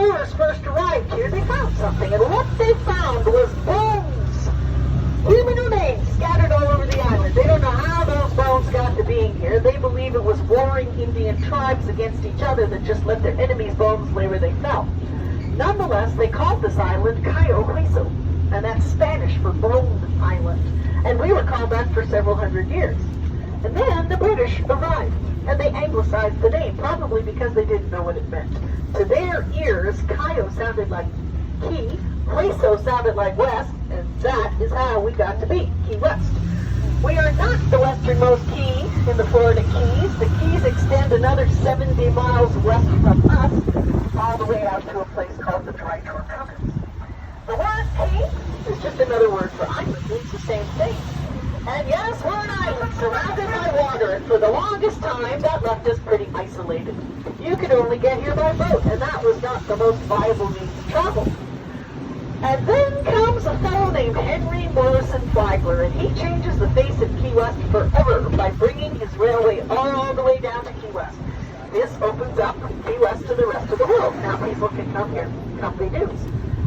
explorers first arrived here, they found something, and what they found was bones. Human remains scattered all over the island. They don't know how those bones got to being here. They believe it was warring Indian tribes against each other that just let their enemies' bones lay where they fell. Nonetheless, they called this island Cayos, and that's Spanish for Bone Island. And we were called that for several hundred years. And then the British arrived, and they anglicized the name, probably because they didn't know what it meant. To their ears, Cayos sounded like key, Hueso sounded like west, and that is how we got to be Key West. We are not the westernmost key in the Florida Keys. The Keys extend another 70 miles west from us, all the way out to a place called the Dry Tortugas. The word key is just another word for island. It means the same thing. And yes, we're an island surrounded by water, and for the longest time, that left us pretty isolated. You could only get here by boat, and that was not the most viable means of travel. And then comes a fellow named Henry Morrison Flagler, and he changes the face of Key West forever by bringing his railway all the way down to Key West. This opens up Key West to the rest of the world. Now people can come here, company dues.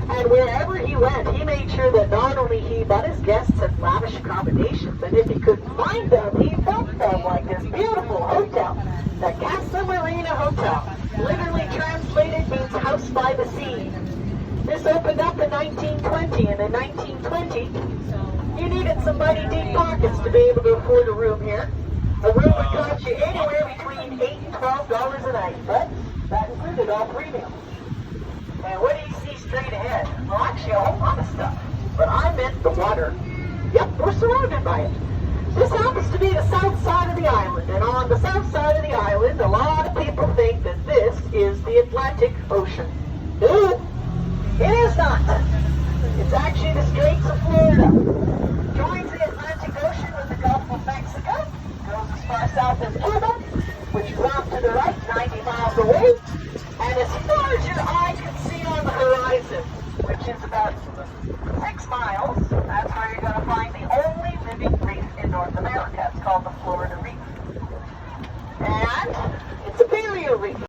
And wherever he went, he made sure that not only he but his guests had lavish accommodations, and if he couldn't find them, he built them, like this beautiful hotel, the Casa Marina Hotel. Literally translated means house by the sea. This opened up in 1920, and in 1920, you needed some mighty deep pockets to be able to afford a room here. A room would cost you anywhere between $8 and $12 a night, but that included all three meals. And what do you see straight ahead? Well, actually, a whole lot of stuff. But I meant the water. Yep, we're surrounded by it. This happens to be the south side of the island, and on the south side of the island, a lot of people think that this is the Atlantic Ocean. No, it is not. It's actually the Straits of Florida. Joins the Atlantic Ocean with the Gulf of Mexico, goes as far south as Cuba, which is off to the right, 90 miles away, and as far as your eye can see on the horizon, which is about 6 miles, that's where you're going to find the only living reef in North America. It's called the Florida Reef.